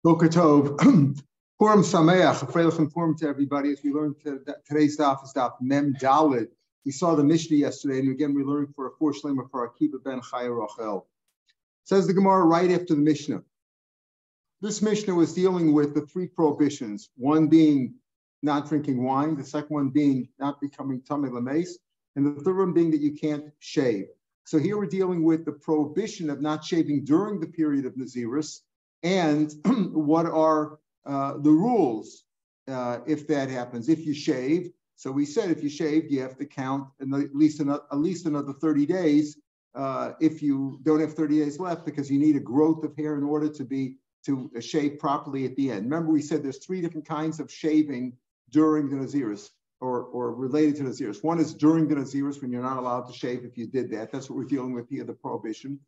Boker Tov, Purim Sameach, Freilich Purim to everybody. As we learned today's daf is daf Mem Dalid. We saw the Mishnah yesterday, and again we learned for a four shleima for Akiva ben Chaya Rachel. Says the Gemara right after the Mishnah. This Mishnah was dealing with the three prohibitions: one being not drinking wine, the second one being not becoming tamei lameis, and the third one being that you can't shave. So here we're dealing with the prohibition of not shaving during the period of Nazirus. And what are the rules if that happens? If you shave, so we said if you shave, you have to count at least another 30 days. If you don't have 30 days left, because you need a growth of hair in order to shave properly at the end. Remember, we said there's three different kinds of shaving during the Nazirus, or related to Nazirus. One is during the Nazirus, when you're not allowed to shave if you did that. That's what we're dealing with here, the prohibition.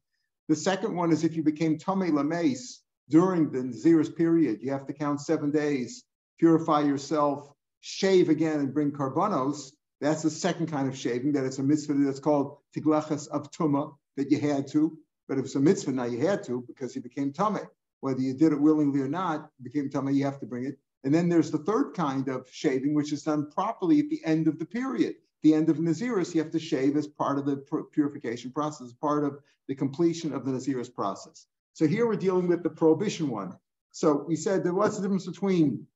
The second one is if you became tamei lameis during the Nazirus period, you have to count 7 days, purify yourself, shave again, and bring karbanos. That's the second kind of shaving, that it's a mitzvah that's called tiglachas of tumah, that you had to. But if it's a mitzvah, now you had to because you became tamei. Whether you did it willingly or not, became tamei, you have to bring it. And then there's the third kind of shaving, which is done properly at the end of the period. The end of Nazirus, you have to shave as part of the purification process, as part of the completion of the Nazirus process. So here we're dealing with the prohibition one. So we said that what's the difference between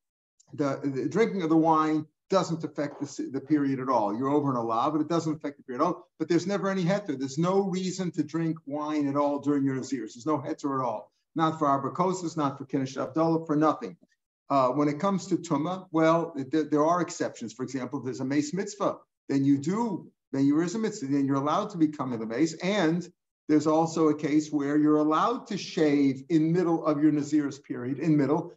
the drinking of the wine doesn't affect the period at all. You're over an Allah, but it doesn't affect the period at all. But there's never any heter. There's no reason to drink wine at all during your Nazirus. There's no heter at all. Not for Arbakosis, not for Kiddush Abdullah, for nothing. When it comes to Tumah, well, there are exceptions. For example, if there's a mace mitzvah, then there is a mitzvah, then you're allowed to become in the mace. And there's also a case where you're allowed to shave in middle of your Nazirus period,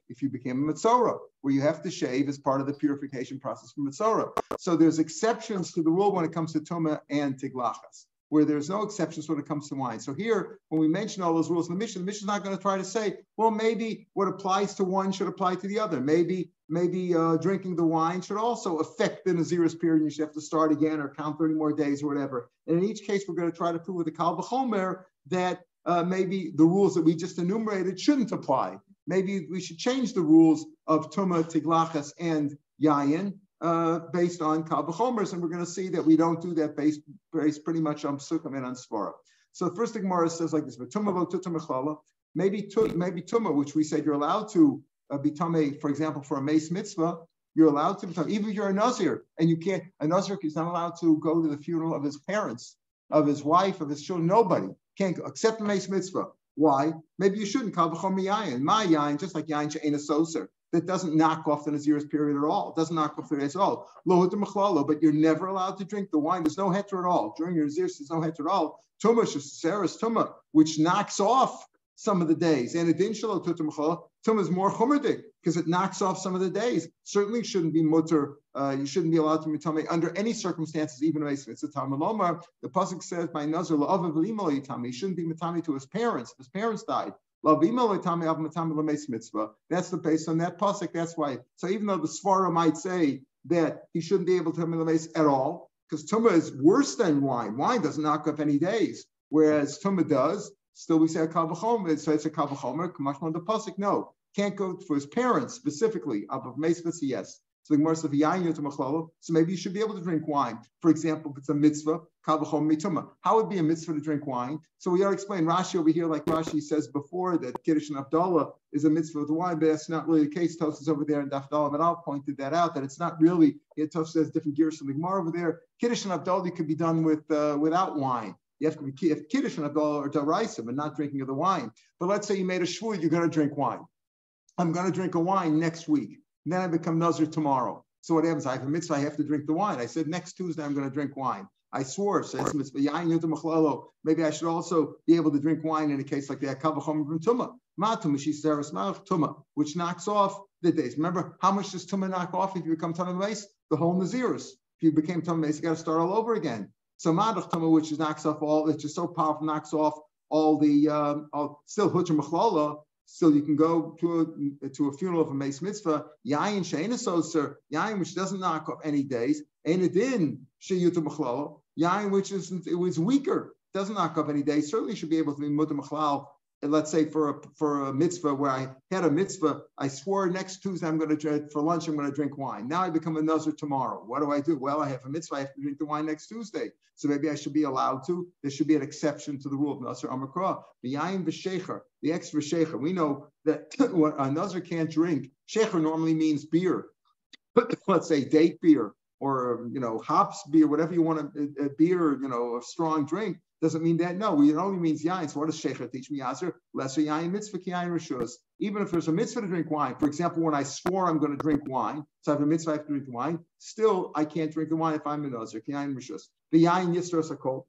if you became a Metzorah, where you have to shave as part of the purification process for Metzorah. So there's exceptions to the rule when it comes to Tumah and Tiglachas, where there's no exceptions when it comes to wine. So here, when we mention all those rules in the Mishnah is not going to try to say, well, maybe what applies to one should apply to the other. Maybe drinking the wine should also affect the Nazirus period. You should have to start again or count 30 more days or whatever. And in each case, we're going to try to prove with the Kal V'chomer that maybe the rules that we just enumerated shouldn't apply. Maybe we should change the rules of Tumah, Tiglachas, and Yayin based on Kal V'chomers, and we're going to see that we don't do that based pretty much on Psukim and on Svara. So first the Gemara says like this, but Tumah lo tutum mechlala, maybe Tumah, which we said you're allowed to be tamei, for example, for a mace mitzvah, you're allowed to be tamei, even if you're a Nazir, and a Nazir is not allowed to go to the funeral of his parents, of his wife, of his children, nobody can't go, except the mace mitzvah. Why? Maybe you shouldn't. Kal v'chomer yayin, my yayin, just like yayin she'ein a soser, that doesn't knock off the Nazirus period at all. It doesn't knock off the days at all. Lo hutam mechlalo, but you're never allowed to drink the wine. There's no heter at all. During your Nazirus, there's no heter at all. Tumah sheseres tumah, which knocks off some of the days. And it didn't shalo tutam mechlala. Tumah is more chumerdik because it knocks off some of the days. Certainly shouldn't be mutter. You shouldn't be allowed to be tamei under any circumstances, even if it's a Talmud Lomar. The pasuk says by Nazir la'avav v'imo yitamei. He shouldn't be tamei to his parents. His parents died. That's the based on that pasuk. That's why. So even though the Svara might say that he shouldn't be able to tamei lameis at all, because Tumah is worse than wine. Wine doesn't knock off any days, whereas Tumah does. Still, we say a Kal V'chomer. So it's a Kal V'chomer. Kamashman the pasuk. No, can't go for his parents specifically. Above mace mitzvah, yes. So the Gemara says, so maybe you should be able to drink wine. For example, if it's a mitzvah, Kal V'chomer mituma. How would it be a mitzvah to drink wine? So we already explained Rashi over here, like Rashi says before, that Kiddush and Abdullah is a mitzvah with wine, but that's not really the case. Tosfos is over there in Daf Yomi, but I'll pointed that out, that it's not really, Tosfos says different gears from the Gemara over there. Kiddush and Abdullah could be done without wine. You have to be, if Kiddush and Abdullah are daraisa, but not drinking of the wine. But let's say you made a shvur, you're going to drink wine. I'm going to drink a wine next week. And then I become Nazir tomorrow. So what happens? I have a mitzvah, I have to drink the wine. I said next Tuesday I'm going to drink wine. I swore, so it's mitzvah. Maybe I should also be able to drink wine in a case like that. Kal v'chomer from Tumah. Tumah, which knocks off the days. Remember, how much does Tumah knock off if you become Tamei Lameis? The whole Nazirus. If you became Tamei Lameis, you got to start all over again. So Madach Tumah, which knocks off all, it's just so powerful, knocks off all the, still Hutra Mechlala. Still, you can go to a funeral of a mace mitzvah. Yayin she'ein a soser, yayin which doesn't knock off any days. Ein adin she'yuta mechlal, yayin which it was weaker, doesn't knock off any days. Certainly should be able to be mutar mechlal let's say for a mitzvah where I had a mitzvah, I swore next Tuesday I'm going to drink for lunch. I'm going to drink wine. Now I become a nazir tomorrow. What do? Well, I have a mitzvah. I have to drink the wine next Tuesday. So maybe I should be allowed to. There should be an exception to the rule of nazir amakra. The yain v'shecher, the ex v'shecher. We know that a nazir can't drink. Shecher normally means beer. Let's say date beer or hops beer, whatever you want a beer, a strong drink. Doesn't mean that. No, it only means yain. So what does Shecher teach me? Yazer, lesser yain mitzvah ki yain rishus. Even if there's a mitzvah to drink wine, for example, when I swore I'm going to drink wine, so I have a mitzvah, I have to drink wine. Still, I can't drink the wine if I'm a nazir. Ki yain rishus. The yain yisros hakol.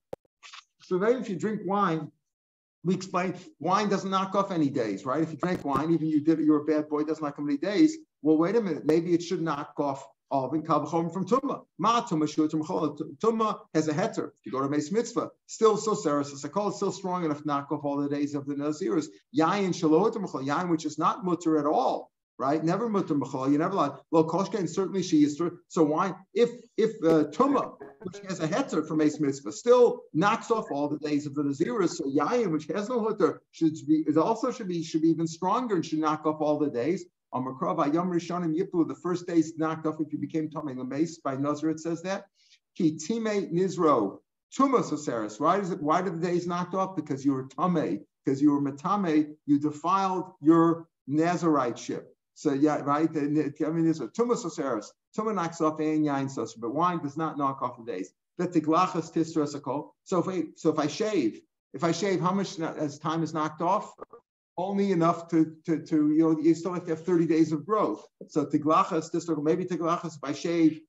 So then, if you drink wine, we explain wine doesn't knock off any days, right? If you drink wine, even you're a bad boy, it doesn't knock off any days. Well, wait a minute. Maybe it should knock off all in Kabachom from Tumma. Ma Tumma Shur Tumma has a heter. If you go to Meis Mitzvah, still so Saras Sakol, still strong enough to knock off all the days of the Nazirs. Yain Shalot Machal, Yain, which is not mutter at all, right? Never mutter Machal, you never like. Well, Koshka and certainly she is. So wine, if Tumma, which has a heter from Meis Mitzvah, still knocks off all the days of the Nazirs, so Yain, which has no heter, should be even stronger and should knock off all the days. The first day is knocked off if you became Tamei Lameis. By Nazir, it says that. Ki Time Nizro, Tumas Oseris. Why did the days knocked off? Because you were Tamei, because you were Matame, you defiled your Naziriteship. So, yeah, right? Tumas Oseris. Tuma knocks off and Yain Sos, but wine does not knock off the days. So if I shave, how much as time is knocked off? Only enough to you still have to have 30 days of growth. So tiglachas, maybe tiglachas if I shave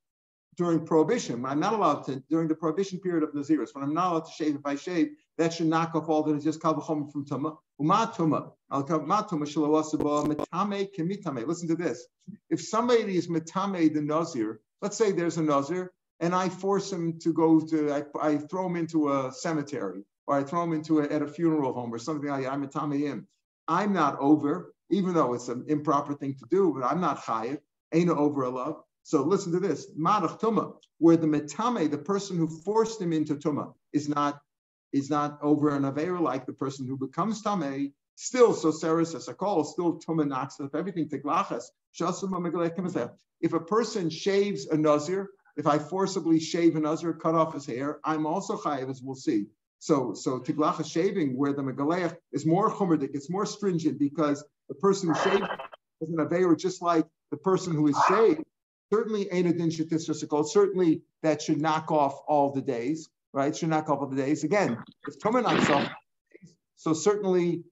during prohibition. I'm not allowed to during the prohibition period of Naziris. When I'm not allowed to shave, if I shave, that should knock off all the just kalvachom from tuma. Umatuma, al-matuma shalawasaba mitame kemitame. Listen to this. If somebody is mitame the Nazir, let's say there's a Nazir, and I force him to go to, I throw him into a cemetery, or I throw him at a funeral home or something like that. I'm mitame him. I'm not over, even though it's an improper thing to do, but I'm not chayiv, ain't over a love. So listen to this, Madach Tuma, where the metame, the person who forced him into Tuma, is not over an avera like the person who becomes Tameh, still, so Sarah says, still Tuma knocks off everything, Tiglachas. If a person shaves a Nazir, if I forcibly shave a Nazir, cut off his hair, I'm also chayiv, as we'll see. So Tiglacha shaving, where the Megaleach is more chumradik, it's more stringent because the person who shaved is an aveira, just like the person who is shaved. Certainly, ain't a din shetisrasikol. Certainly, that should knock off all the days, right? Should knock off all the days. Again, if Tumah knocks off, so certainly,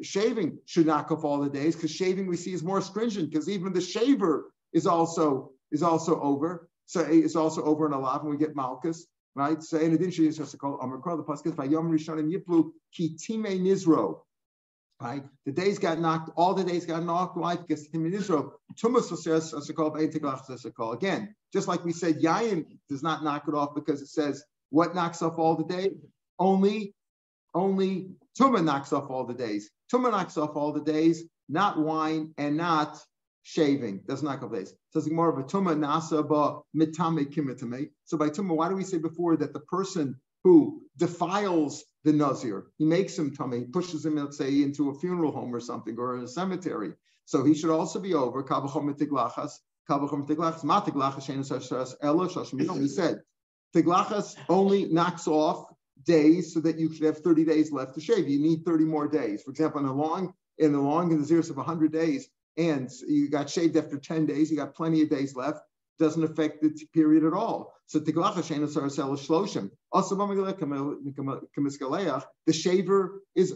shaving should knock off all the days because shaving we see is more stringent because even the shaver is also over. So it's also over in a lot when we get Malchus, right? So in addition, it's just a call Amar the Paskas by Yom Rishonim Yiplu Ki Time Nizro, right? The days got knocked, all the days got knocked. Why? Because Time Nizro Tumas says as a call by Tiglach as a call. Again, just like we said, Yayin does not knock it off because it says what knocks off all the days? Only Tuma knocks off all the days. Tuma knocks off all the days, not wine and not shaving. Does knock off days. So it's more of a Tuma nasa ba mitame kimitame. So by Tuma, why do we say before that the person who defiles the Nazir, he makes him tummy, he pushes him, let's say, into a funeral home or something, or a cemetery. So he should also be over. He said, Tiglachas only knocks off days so that you should have 30 days left to shave. You need 30 more days. For example, in the Naziris of 100 days, and you got shaved after 10 days, you got plenty of days left, doesn't affect the period at all. So the shaver is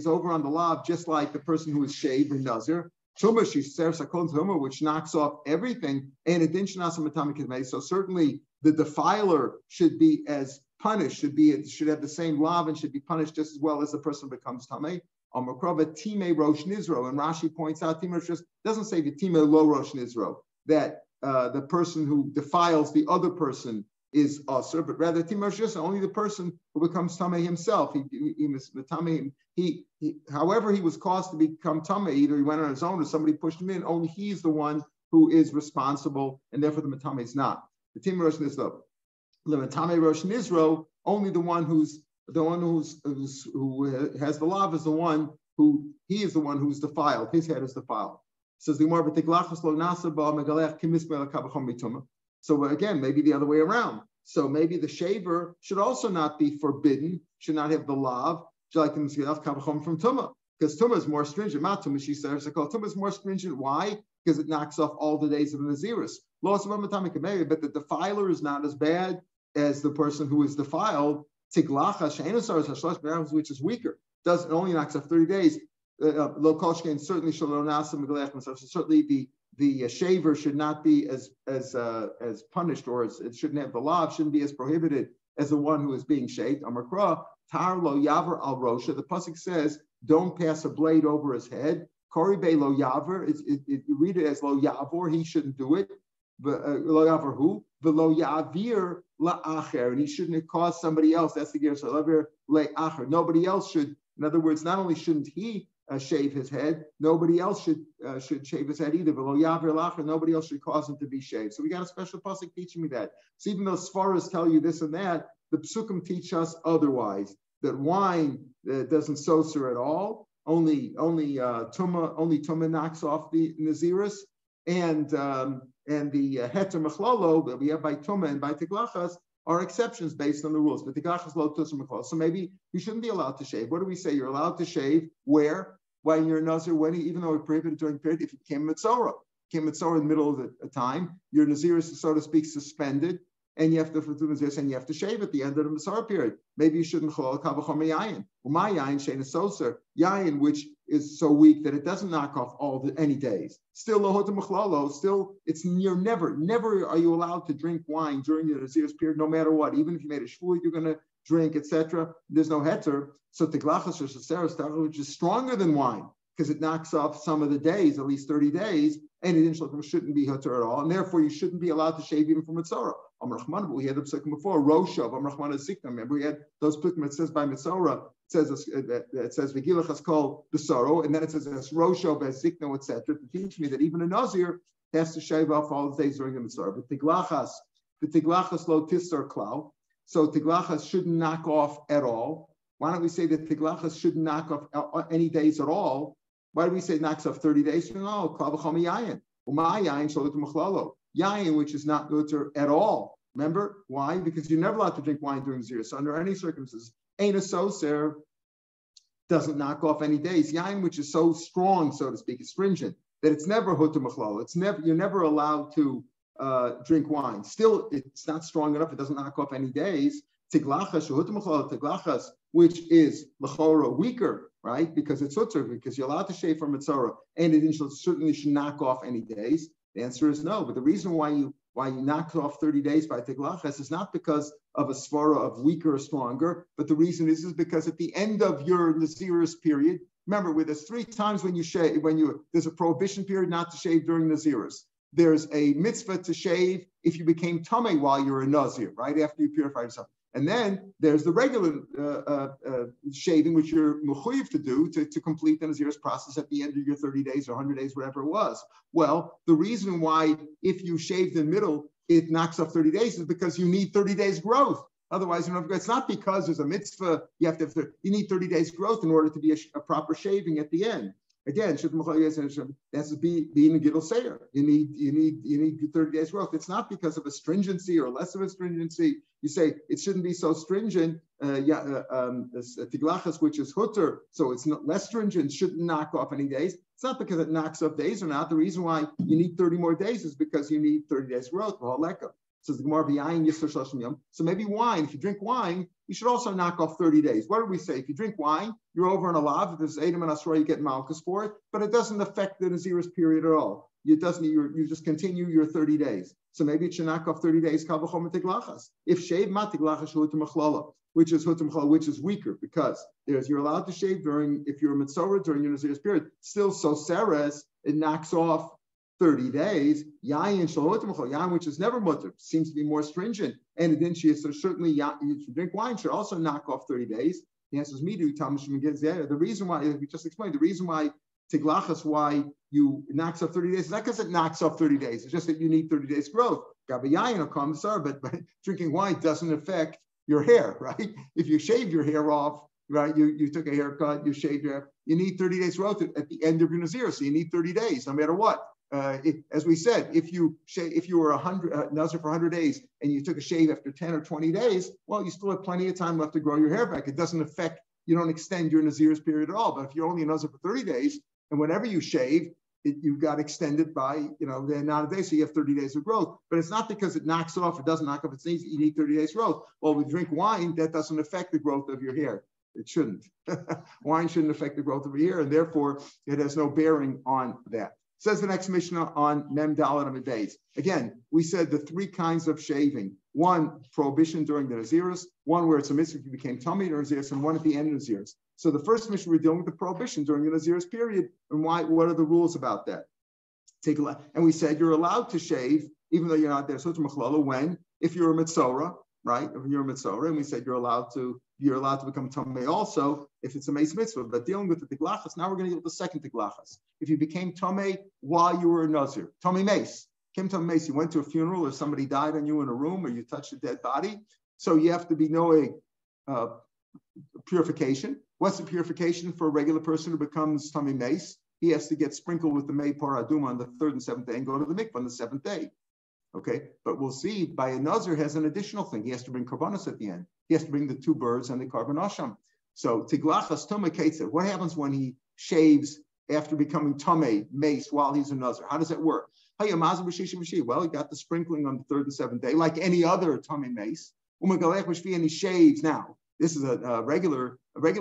over on the lav, just like the person who is shaved in Nazir. Which knocks off everything. So certainly the defiler should be as punished, should have the same lav and should be punished just as well as the person becomes tamei. Time Rosh Nizro, and Rashi points out Time Rosh doesn't say the Time Lo Rosh Nizro, that the person who defiles the other person is usher, but rather Time Rosh only the person who becomes Tameh himself. However he was caused to become Tameh, either he went on his own or somebody pushed him in, only he's the one who is responsible, and therefore the Tameh is not. The Time Rosh Nizro. The Matame Rosh Nizro, only the one who's the one who has the lav is the one he is the one who's defiled. His head is defiled. Says the Gemara, so again, maybe the other way around. So maybe the shaver should also not be forbidden, should not have the lav, like in from tumah, because tumah is more stringent. Tumah is more stringent. Why? Because it knocks off all the days of the Naziris. But the defiler is not as bad as the person who is defiled. Which is weaker. It only knocks off 30 days. Certainly the shaver should not be as punished, or it shouldn't have the lav, shouldn't be as prohibited as the one who is being shaved. Amakra tar lo yaver al rosha. The pasuk says, "Don't pass a blade over his head." Koribe lo yaver. You read it as lo yavor. He shouldn't do it. Lo yaver who? V'lo yavir la acher, and he shouldn't cause somebody else. That's the gersa. Lo le acher. Nobody else should. In other words, not only shouldn't he shave his head, nobody else should shave his head either. Nobody else should cause him to be shaved. So we got a special pasuk teaching me that. So even though Sfaras tell you this and that, the psukim teach us otherwise. That wine doesn't soser at all. Only tuma knocks off the naziris, and the heter machlolo that we have by tuma and by tiglachas are exceptions based on the rules. But tiglachas lo tusum machlolo. So maybe you shouldn't be allowed to shave. What do we say? You're allowed to shave where? When you're a nazir, even though it's prohibited during the period, if you became mitzorah in the middle of the time, your nazir is, so to speak, suspended, and you have to do nazir, and you have to shave at the end of the mitzorah period. Maybe you shouldn't chalal kavachom yayin. My yayin shein soser yayin, which is so weak that it doesn't knock off any days. Still lohotam machlalo. Still, you're never are you allowed to drink wine during the nazir's period, no matter what. Even if you made a shvur, you're going to drink, etc. There's no heter. So tiglachas or shaseres, which is stronger than wine, because it knocks off some of the days, at least 30 days, and it shouldn't be heter at all, and therefore you shouldn't be allowed to shave even from mitzorah. But we had the psukim before. Roshav Amrachman is zikna. Remember, we had those psukim. It says by mitzorah. It says v'gilach has called the sorrow, and then it says Roshav as zikna, etc. To teach me that even a nazir has to shave off all the days during the mitzorah. But the tiglachas lo tisar klau. So tiglachas shouldn't knock off at all. Why don't we say that tiglachas shouldn't knock off any days at all? Why do we say it knocks off 30 days? No, klavacham yayin. Yayin shalut machlalo. Yayin, which is not mutter at all. Remember why? Because you're never allowed to drink wine during zir. So under any circumstances, ein a soser doesn't knock off any days. Yayin, which is so strong, so to speak, is stringent that it's never hutter machlalo. You're never allowed to drink wine. Still, it's not strong enough. It doesn't knock off any days. Tiglachas, tiglachas, which is lachora weaker, right? Because it's hutter, because you're allowed to shave from mitzorah, and it certainly should knock off any days. The answer is no. But the reason why you knock off 30 days by tiglachas is not because of a svara of weaker or stronger, but the reason is because at the end of your naziris period, remember, there's 3 times when you shave, there's a prohibition period not to shave during naziris. There's a mitzvah to shave if you became tamei while you're a nazir, right after you purify yourself. And then there's the regular shaving, which you're mechuyev to do to complete the nazir's process at the end of your 30 days or 100 days, whatever it was. Well, the reason why if you shave the middle, it knocks off 30 days is because you need 30 days growth. Otherwise, it's not because there's a mitzvah, you need 30 days growth in order to be a proper shaving at the end. Again, that's being a gidul seir. You need 30 days growth. It's not because of a stringency or less of a stringency. You say it shouldn't be so stringent. Tiglachas, which is hutter, so it's not less stringent, shouldn't knock off any days. It's not because it knocks off days or not. The reason why you need 30 more days is because you need 30 days growth. So maybe wine, if you drink wine, you should also knock off 30 days. What did we say? If you drink wine, you're over in a lav. If there's Edom and Asra, you get malchus for it, but it doesn't affect the Naziris period at all. You just continue your 30 days. So maybe it should knock off 30 days, kavachom tiglachas. If shave mat tiglachas hutam machlala, which is weaker, because you're allowed to shave if you're a mitzorah during your Naziris period. Still, so seres, it knocks off 30 days, yayin, which is never mutter, seems to be more stringent. And then certainly you drink wine should also knock off 30 days. The answer is midu. The reason why, we just explained, the reason why tiglachas, why you knocks off 30 days, is not because it knocks off 30 days. It's just that you need 30 days growth. But drinking wine doesn't affect your hair, right? If you shave your hair off, right, you took a haircut, you shaved your hair, you need 30 days growth at the end of your Nazir, so you need 30 days, no matter what. As we said, if you were 100 Nazir for 100 days and you took a shave after 10 or 20 days, well, you still have plenty of time left to grow your hair back. It doesn't affect, you don't extend your Nazir's period at all. But if you're only a Nazir for 30 days, and whenever you shave, you got extended by, the amount of days, so you have 30 days of growth. But it's not because it knocks off, it doesn't knock off its needs, you need 30 days growth. Well, we drink wine, that doesn't affect the growth of your hair. It shouldn't. Wine shouldn't affect the growth of your hair, and therefore it has no bearing on that. Says the next Mishnah on Mem Dalet Amud Beis. Again, we said the three kinds of shaving. One, prohibition during the Naziris. One where it's a mitzvah if you became Tummy or Naziris, and one at the end of Naziris. So the first Mishnah, we're dealing with the prohibition during the Naziris period. And why? What are the rules about that? Take a look. And we said you're allowed to shave, even though you're not there. So it's Machlala, when? If you're a Mitzorah, right? If you're a Mitzorah, and we said you're allowed to become Tummy also if it's a Meis Mitzvah. But dealing with the Tiglachas, now we're going to deal with the second Tiglachas. If you became Tummy while you were a Nazir, Tummy Meis, came to a Meis, you went to a funeral or somebody died on you in a room or you touched a dead body. So you have to be knowing purification. What's the purification for a regular person who becomes Tummy Meis? He has to get sprinkled with the Mei Par Aduma on the 3rd and 7th day and go to the mikvah on the 7th day. Okay, but we'll see by a Nazir has an additional thing. He has to bring karbanos at the end. He has to bring the 2 birds and the karbanasham. So Tiglachas Tumah Ketzah, what happens when he shaves after becoming Tumah Meis while he's a Nazir? How does that work? Well, he got the sprinkling on the 3rd and 7th day, like any other Tumah Meis. And he shaves now. This is a regular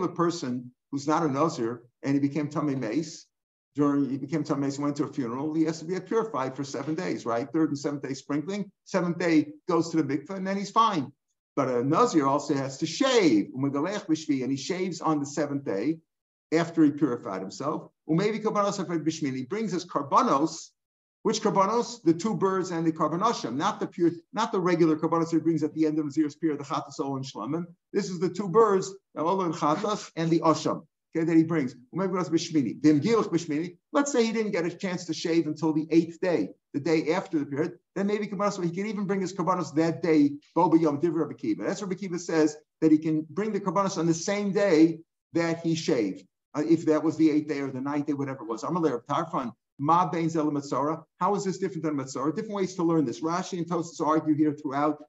person who's not a Nazir, and he became Tumah Meis. He became Tumah Meis, went to a funeral. He has to be purified for 7 days, right? 3rd and 7th day sprinkling. 7th day goes to the mikveh, and then he's fine. But a Nazir also has to shave, and he shaves on the 7th day after he purified himself. He brings his karbanos. Which karbanos? The 2 birds and the karbanashim, not the regular karbanos he brings at the end of Nazir's period, the chatas, ol, and shlamim. This is the 2 birds, the ol and chatas, and the asham. Okay, that he brings. Let's say he didn't get a chance to shave until the 8th day, the day after the period. Then maybe he can even bring his karbanos that day. Boba Yom Div Rabbi Kiva. That's what Rabbi Kiva says, that he can bring the karbanos on the same day that he shaved, if that was the 8th day or the 9th day, whatever it was. Amalei Tarfan. Ma bein zel Metzora. How is this different than Metzora? Different ways to learn this. Rashi and Tosfos argue here throughout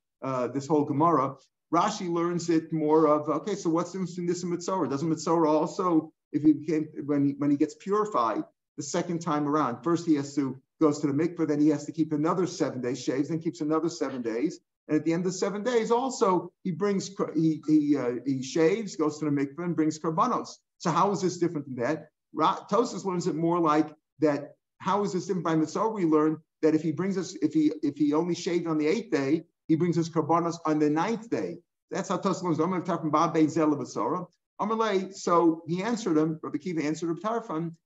this whole Gemara. Rashi learns it more of, okay, so what's the difference between this and Metzora? Doesn't Metzora also, if he became, when he gets purified the second time around, first he goes to the mikveh, then he has to keep another 7 days, shaves, then keeps another 7 days. And at the end of the 7 days also, he shaves, goes to the mikveh, and brings karbanos. So how is this different than that? Tosfos learns it more like that. How is this different by Metzora? We learn that if he only shaved on the 8th day, he brings his karbanos on the 9th day. That's how Tosfos learns. So he answered him. Rabbi Kiva answered Rabbi Tarfon.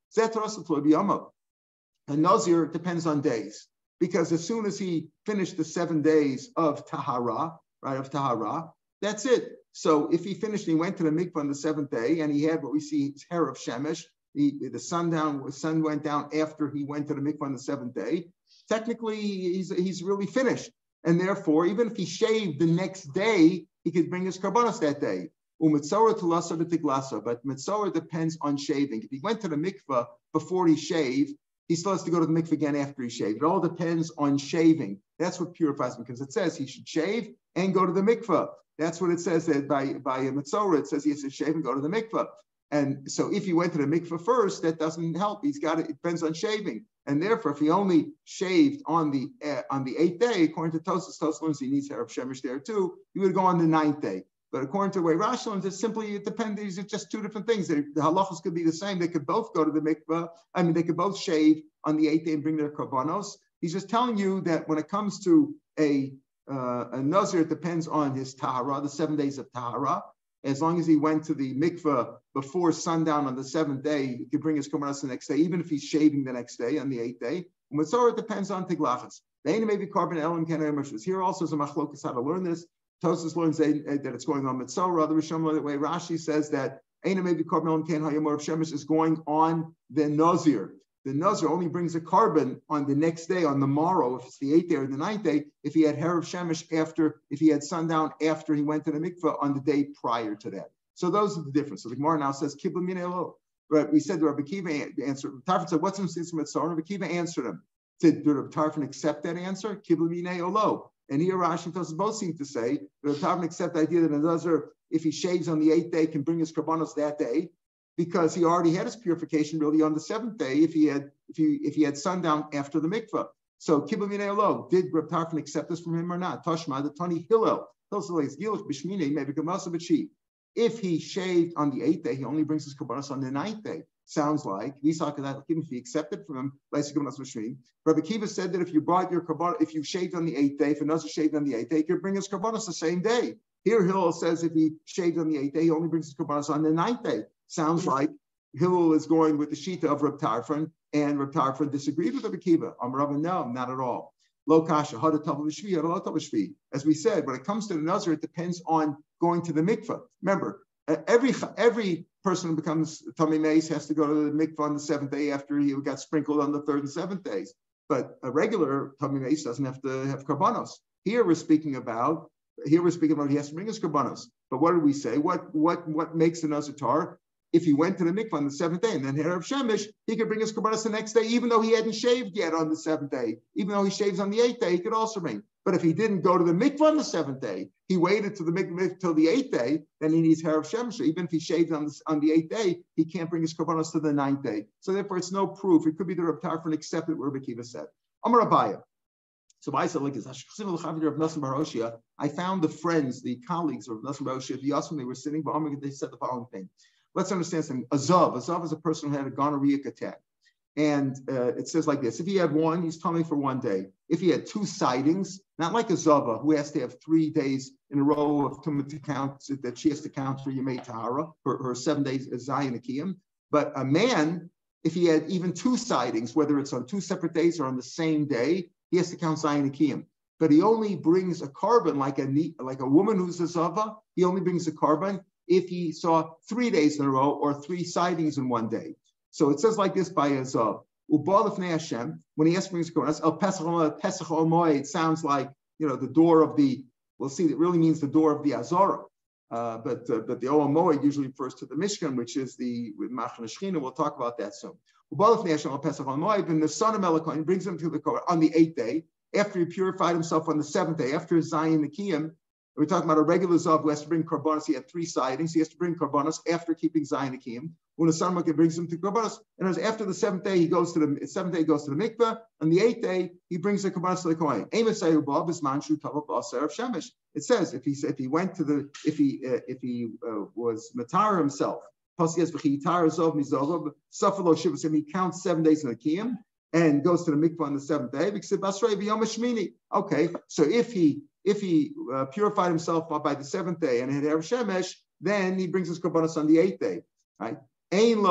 A Nazir depends on days, because as soon as he finished the 7 days of Tahara, right, of Tahara, that's it. So if he finished and he went to the mikvah on the 7th day, and he had what we see, his hair of Shemesh, the sun went down after he went to the mikvah on the 7th day, technically he's really finished. And therefore, even if he shaved the next day, he could bring his karbanos that day. But Metzora depends on shaving. If he went to the mikvah before he shaved, he still has to go to the mikvah again after he shaved. It all depends on shaving. That's what purifies him, because it says he should shave and go to the mikvah. That's what it says, that by a Metzora, it says he has to shave and go to the mikvah. And so if he went to the mikvah first, that doesn't help. It depends on shaving. And therefore, if he only shaved on the 8th day, according to Tosfos learns he needs hair of Shemesh there too, he would go on the 9th day. But according to the way Rashi learns, it depends. These are just 2 different things. The halachos could be the same. They could both go to the mikvah. They could both shave on the 8th day and bring their karbanos. He's just telling you that when it comes to a Nazir, it depends on his tahara, the 7 days of tahara. As long as he went to the mikvah before sundown on the 7th day, he could bring his karbanos the next day, even if he's shaving the next day on the 8th day. And Metzora depends on tiglachas. The ain't maybe carbon elam can here also is a machlokas how to learn this. Tosfos learns that it's going on Metzora. The Rishon, the way Rashi says that ain't maybe carbon elam can hayamor of shemesh is going on the Nazir. the Nazir only brings a carbon on the next day, on the morrow, if it's the 8th day or the 9th day, if he had Herav Shemesh if he had sundown after he went to the mikveh on the day prior to that. So those are the differences. So the Gemara now says, Kibla Mine Elo. Right? We said the Rabbi Kiva answered. Tarfon said, what's in the Mitzvah? Rabbi Kiva answered him. Did Rabbi Tarfon accept that answer? Kibla Mine Olo. And here Rashi and Tosfos both seem to say that Rabbi Tarfon accept the idea that a Nazir, if he shaves on the 8th day, can bring his karbanos that day, because he already had his purification really on the 7th day if he had sundown after the mikvah. So Kibbutz Minei Olo, did Reb Tarfon accept this from him or not? Tashma the Tani Hillel. If he shaved on the 8th day, he only brings his karbanos on the 9th day. Sounds like if he accepted from him, Rabbi Kiva said that if you brought your karbanos, if you shaved on the 8th day, if another shaved on the 8th day, he could bring his karbanos the same day. Here Hillel says if he shaved on the 8th day, he only brings his karbanos on the 9th day. Sounds like Hillel is going with the shita of Reb Tarfon, and Reb Tarfon disagreed with Rabbi Kiva. No, not at all. Lo kasha, as we said, when it comes to the Nazir, it depends on going to the mikveh. Remember, every person who becomes Tamei Meis has to go to the mikveh on the 7th day after he got sprinkled on the 3rd and 7th days. But a regular Tamei Meis doesn't have to have karbanos. Here we're speaking about he has to bring his karbanos. But what did we say? What makes the Nazir tar? If he went to the mikvah on the 7th day and then had Herav Shemesh, he could bring his karbanos the next day, even though he hadn't shaved yet on the 7th day. Even though he shaves on the 8th day, he could also bring. But if he didn't go to the mikvah on the 7th day, he waited to the mikvah till the 8th day, then he needs Herav Shemesh. Even if he shaved on the 8th day, he can't bring his karbanos to the 9th day. So therefore, it's no proof. It could be the Reb Tarfon accepted what Rabbi Kiva said. Amar Abaya. So I said like this. I found the friends, the colleagues of Nassim Bar Oshia, the Yasmin, they were sitting, but they said the following thing. Let's understand something. Azav is a person who had a gonorrheic attack. And it says like this. If he had one, he's tummy for one day. If he had 2 sightings, not like a Zava, who has to have 3 days in a row of tumah to count, that she has to count for Yomei Tahara, her 7 days Zayin Akiyim. But a man, if he had even 2 sightings, whether it's on 2 separate days or on the same day, he has to count Zayin Akiyim. But he only brings a carbon like a woman who's a Zava, he only brings a carbon if he saw 3 days in a row or 3 sightings in one day. So it says like this by Azav. When he asked for his karbanos, El Pesach Omoy, it sounds like, the door of the, we'll see, it really means the door of the Azara. But the Omoy usually refers to the Mishkan, which is the Machane Shechina. We'll talk about that soon. And the son of Melachon brings him to the Korah on the 8th day, after he purified himself on the 7th day, after Zayin Akiyim. We're talking about a regular Zav who has to bring karbanos. He had 3 sightings. He has to bring karbanos after keeping Zayin Akiyim. When the son brings him to karbanos, and after the 7th day, he goes to the 7th day, he goes to the mikveh. On the 8th day, he brings the karbanos to the kohen. It says if he was matar himself, he counts 7 days in the kiyum and goes to the mikveh on the 7th day. Okay, so if he purified himself by the 7th day and had Herav Shemesh, then he brings his karbanos on the 8th day, right? In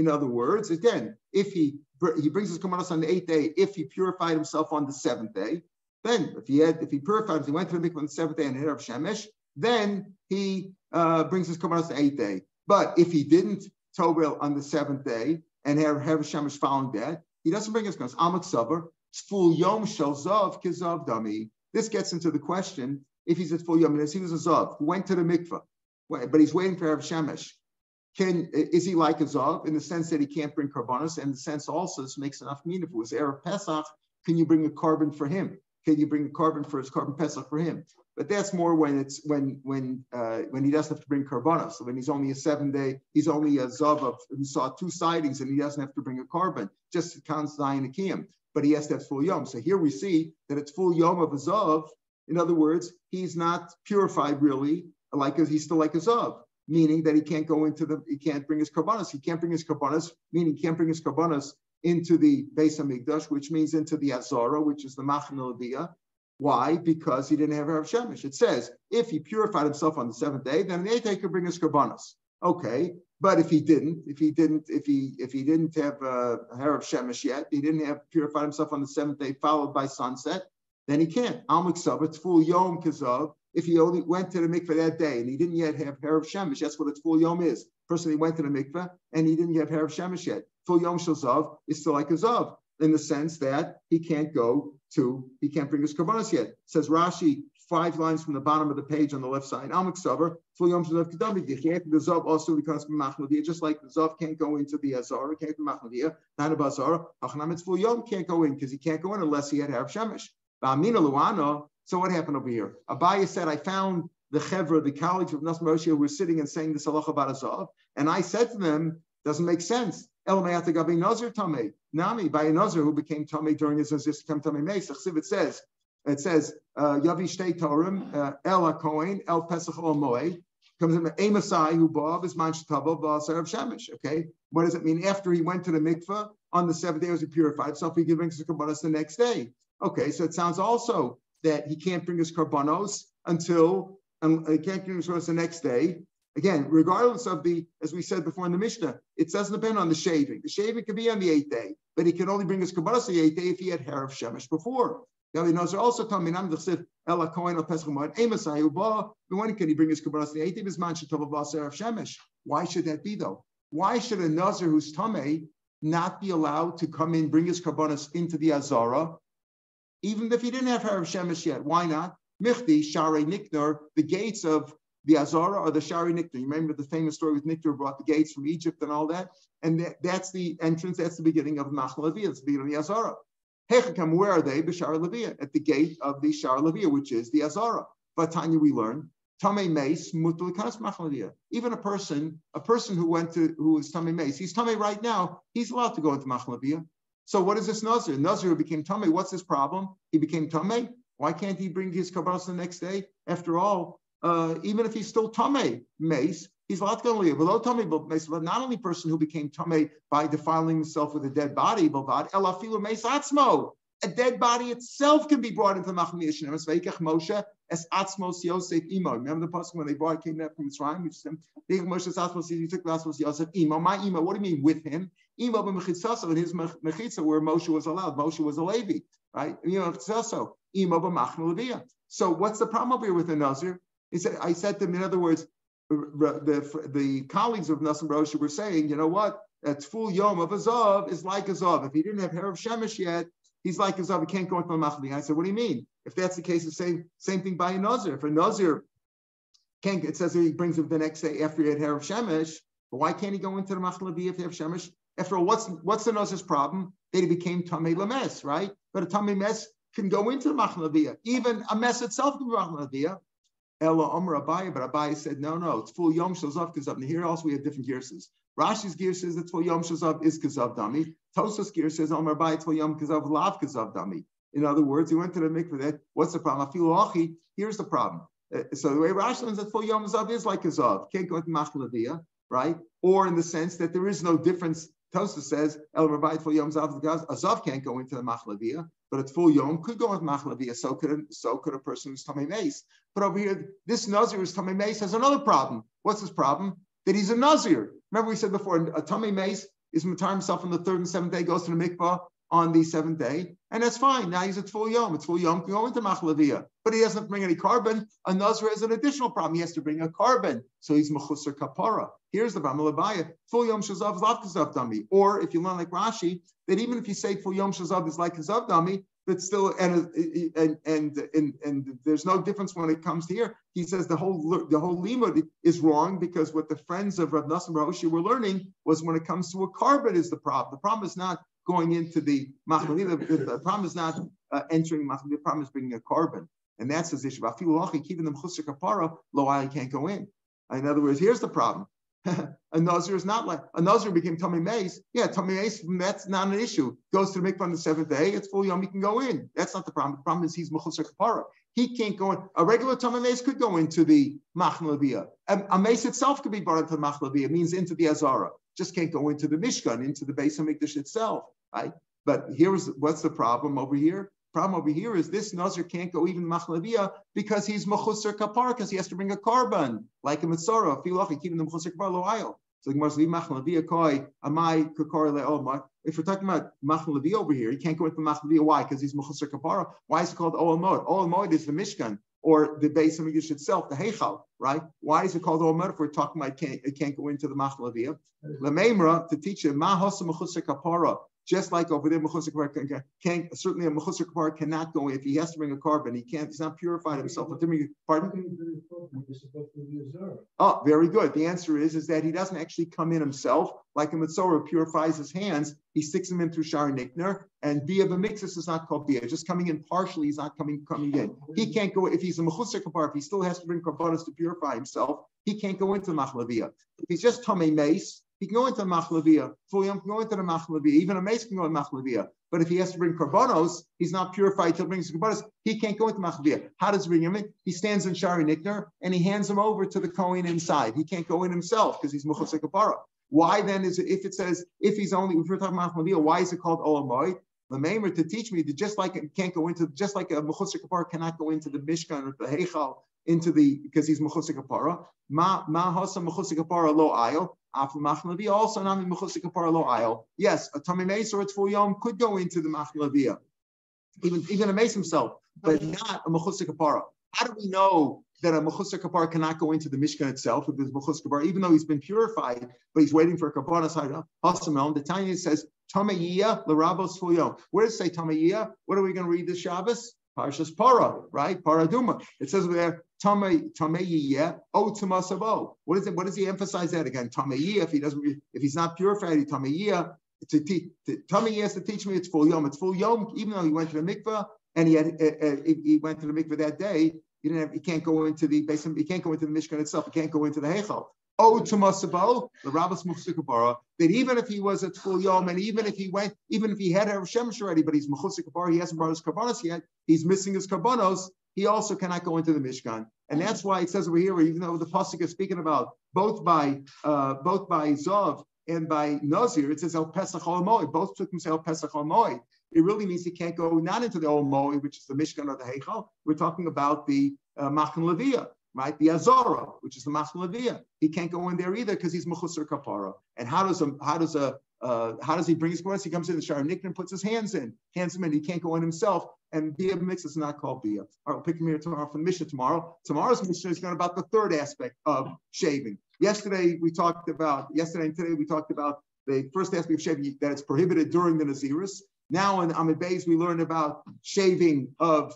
other words, again, if he brings his karbanos on the 8th day, if he purified himself on the 7th day, then if he purified himself, he went to the mikveh on the 7th day and had Herav Shemesh, then he brings his karbanos on the 8th day. But if he didn't Tobel on the 7th day and have Shemesh following that, he doesn't bring his karbanos. Amak Sabar, full Yom Shel Zav Kizav Dami. This gets into the question, if he's at full Yom, and he was a Zav, who went to the mikveh, but he's waiting for Herav Shemesh. Is he like a Zav in the sense that he can't bring karbanos? And the sense also, this makes enough meaning. If it was Erev Pesach, can you bring a carbon for him? Can you bring a carbon for his carbon Pesach for him? But that's more when he doesn't have to bring karbanos. So when he's only a 7 day, he's only a Zav who saw 2 sightings and he doesn't have to bring a carbon, just to count Zayin Akiyim. But he has to have full Yom. So here we see that it's full Yom of a Zav. In other words, he's not purified really, he's still like a Zav, meaning that he can't bring his karbanos. He can't bring his karbanos, meaning he can't bring his karbanos into the Beis Hamikdash, which means into the Azara, which is the Machane Leviah. Why? Because he didn't have Herav Shemesh. It says if he purified himself on the 7th day, then the 8th day could bring his karbanos. Okay, but if he didn't have Herav Shemesh yet, he didn't have purified himself on the 7th day, followed by sunset, then he can't. Al Miksav, it's full Yom Kazav if he only went to the mikveh that day and he didn't yet have hair of shemesh, that's what a full yom is. Person, he went to the mikveh and he didn't have hair of shemesh yet. Full yom shel zav is still like a zav in the sense that he can't bring his karbanos yet. Says Rashi, 5 lines from the bottom of the page on the left side. Amak savar, full yom shel zav kedami. The zav also becomes machlevia, just like the zav can't go into the azara, can't be machlevia. Not a bazara. Hachanam, it's full yom can't go in because he can't go in unless he had hair of shemesh. So what happened over here? Abaye said, I found the chevra, the colleagues of Nassim Roshia, who were sitting and saying this halacha about Azav, and I said to them, doesn't make sense. Elamei atagabi Nazir tamei. Nami, by a Nazir who became tamei during his Nazir became tamei meis. It says, Yavi shtei torim, El HaKohen, El Pesach Ol Moed, comes in the Amasai who bought his man shetabo v'aser of shemesh. Okay, what does it mean? After he went to the mikveh on the 7th day, was he purified himself? He could bring his karbanos the next day. Okay, so it sounds also that he can't bring his karbanos until he can't bring his karbanos the next day. Again, regardless of as we said before in the Mishnah, it doesn't depend on the shaving. The shaving could be on the 8th day, but he can only bring his karbanos the 8th day if he had hair of shemesh before. Now he knows also coming on the chsiv El HaKohen El Pesach Moed Amasai Uba. When can he bring his karbanos the 8th day? His man shetov v'aser of shemesh. Why should that be though? Why should a nazir who's tamei not be allowed to come in, bring his karbanos into the azara? Even if he didn't have hair of shemesh yet, why not? Michdi, Shari Nikner, the gates of the Azara are the Shari Nikner. You remember the famous story with Nikner brought the gates from Egypt and all that? And that's the entrance, that's the beginning of Machal Leviyah, it's the beginning of the Azara. Hechakam, where are they? B'Shar Leviyah, at the gate of the Shar Leviyah, which is the Azara. But Tanya, we learn, Tamei Meis, Mutul Kanas Machal Leviyah. Even a person who is Tamei Meis, he's Tamei right now, he's allowed to go into Machal Leviyah. So what is this Nazir? Nazir who became Tamei, what's his problem? He became Tamei. Why can't he bring his karbanos the next day? After all, even if he's still Tamei, Mace, he's allowed to go live. Below Tamei, but not only person who became Tamei by defiling himself with a dead body, Elafilu Mace Atzmo. A dead body itself can be brought into Machal Leviyah. Moshe es Atzmos Yosef Imo. Remember the person when they came back from Mitzrayim? Moshe es Atzmos, he took the Atzmos Yosef Imo. My Imo, what do you mean with him? Imo b'mechitzasa, in his mechitza where Moshe was allowed. Moshe was a Levi, right? Imo b'mechitzasa, Imo b'machal Leviyah. So what's the problem over here with the Nazir? He said, I said to him, in other words, the colleagues of Nassim Roshia were saying, you know what? That full yom of a zav is like a zav. If he didn't have hair of shemesh yet, he's like a zav. He can't go into the machal Leviyah. I said, what do you mean? If that's the case, the same thing by a Nazir. If a Nazir can't, it says that he brings him the next day after he had hair of shemesh. But why can't he go into the machal Leviyah if he have shemesh? After all, what's the Nazir's problem? That he became tamei lames, right? But a tamei mes can go into the machal Leviyah. Even a mess itself can be machal Leviyah. Ella Omer Abaye, but Abaye said, no, it's full Yom Shazav Kazav. And here also we have different gears. Rashi's gear says that full Yom Shazav is Kazav Dami. Tosas gear says Omer Abaye, it's full Yom Kazav Lav Kazav Dami. In other words, he went to the mikveh that, what's the problem? Afilu, here's the problem. So the way Rashi learns that full Yom Shazav is like Kazav. Can't go into Machal Leviyah, right? Or in the sense that there is no difference. Tosas says, El Rabbi full Yom Zav, Azav can't go into the Machal Leviyah, but its full Yom could go into Machal Leviyah. So could a person who's Tamei Meis. But over here, this Nazir who's Tamei Meis has another problem. What's his problem? That he's a Nazir. Remember we said before, a Tamei Meis is matar himself on the 3rd and 7th day, goes to the mikvah on the 7th day, and that's fine. Now he's at full Yom. It's full Yom can go into Machal Leviyah, but he doesn't bring any carbon. A Nazir has an additional problem. He has to bring a carbon, so he's mechusar kapara. Here's the problem. Full Yom Shazav is like Kazav Dami. Or if you learn like Rashi, that even if you say full Yom Shazav is like Kazav Dami, but still, and there's no difference when it comes to here. He says the whole limud is wrong because what the friends of Rav Nassim Roshia were learning was when it comes to a carbon is the problem. The problem is not going into the Machal Leviyah. The problem is not entering Machal Leviyah. The problem is bringing a carbon, and that's his issue. Keeping them chusar kapara, lo can't go in. In other words, here's the problem. A Nazir is not like a Nazir became Tamei Meis. Yeah, Tamei Meis, that's not an issue. Goes to the mikvah on the 7th day, it's full Yom, he can go in. That's not the problem. The problem is he's mechusar kapara. He can't go in. A regular Tamei Meis could go into the Machal Leviyah. A Meis itself could be brought into the Machal Leviyah. It means into the Azara. Just can't go into the Mishkan, into the Beis HaMikdash itself, right? But what's the problem over here? Problem over here is this Nazir can't go even Machal Leviyah because he's mechusar kapar, because he has to bring a carbon, like a Mitzorah, keeping the mechusar kapar lo'ayil. So the Gemara says, Machal Leviyah koi, amai kakar le'omar. If we're talking about Machal Leviyah over here, he can't go into Machal Leviyah. Why? Because he's mechusar kapara. Why is it called Oel Moed? Oel Moed is the Mishkan. or the Beis Hamikdash itself, the Heichal, right? Why is it called Olam Moed if we're talking about it can't go into the Machlavia? Lameimra, to teach it, Ma Hosa Mechusar Kapara. Just like over there, certainly a Mechusar Kapara cannot go if he has to bring a carbon. He's not purified himself. Pardon? Oh, very good. The answer is that he doesn't actually come in himself. Like a Mitzorah purifies his hands, he sticks them in through Shar Nikner, and Bia B'Mixus is not called Bia. Just coming in partially, he's not coming in. He can't go, if he's a Mechusar Kapara, if he still has to bring Karbanos to purify himself, he can't go into the Machlavia. If he's just Tamei Mace, he can go into the Machlavia. Full Yom can go into the Machlavia. Even a mace can go into Machlavia. But if he has to bring Karbanos, he's not purified till he brings Karbanos. He can't go into Machlavia. How does he bring him in? He stands in Shari Nikner and he hands him over to the Kohen inside. He can't go in himself because he's Mechusar Kapara. Why then is it, if it says, if we're talking Machlavia, why is it called Olam Moed? The Maimer to teach me that just like it can't go into, just like a Mechusar Kapara cannot go into the Mishkan or the Heichal, because he's Mechusar Kapara. Ma Hosa Mechusar Kapara lo ayil. Also, Nami Mechusar Kapara lo ayil. Yes, a Tamei Mace or a Tful Yom could go into the Machlavia, even a Mace himself, but not a Mechusar Kapara. How do we know that a Mechusar Kapara cannot go into the Mishkan itself if there's Mechusar Kapara, even though he's been purified, but he's waiting for a Kapara side? The Tanya says Tamei l'Rabos Tful Yom. Where does it say Tamei? What are we going to read this Shabbos? Parshas Para, right? Paraduma. It says over there, Tamei o Tumasabo. What is it? What does he emphasize that again? Tamei, if he's not purified, Tamei. Tamei has to teach me it's full yom. It's full yom, even though he went to the mikveh and he went to the mikveh that day. He can't go into the basement. He can't go into the Mishkan itself. He can't go into the Heichal. Oh, Tumasabo, the Rabbis Mechusar Kapara, that even if he was at full yom, and even if he had Erev Shemesh already, but he's Mechusar Kapara, he hasn't brought his karbanos yet, he's missing his karbanos, he also cannot go into the Mishkan. And that's why it says over here, even though the pasuk is speaking about both by Zav and by Nazir, it says El Pesach Olam Moed. Both took him to El Pesach Olam Moed. It really means he can't go not into the Olam Moed, which is the Mishkan or the Heichal. We're talking about the Machan Leviyah, right? The Azara, which is the Machan Leviyah. He can't go in there either because he's Mechusar Kapara. And how does he bring his karbanos? He comes in the Shar Nikner and puts his hands him in. He can't go in himself. And Bia Mix is not called Bia. All right, we'll pick him here tomorrow from the Mishnah tomorrow. Tomorrow's Mishnah is going about the third aspect of shaving. Yesterday and today we talked about the first aspect of shaving, that it's prohibited during the Naziris. Now in Amid Beis, we learned about shaving of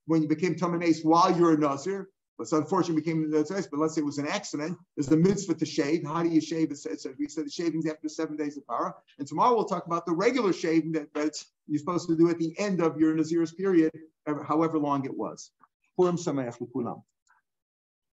when you became Tamei Mace while you're a Nazir. But so unfortunately became the Nazir, but let's say it was an accident. There's the mitzvah to shave. How do you shave? We said the shaving's after 7 days of para. And tomorrow we'll talk about the regular shaving that you're supposed to do at the end of your Nazir's period, however long it was. Purim Sameach L'Kulam.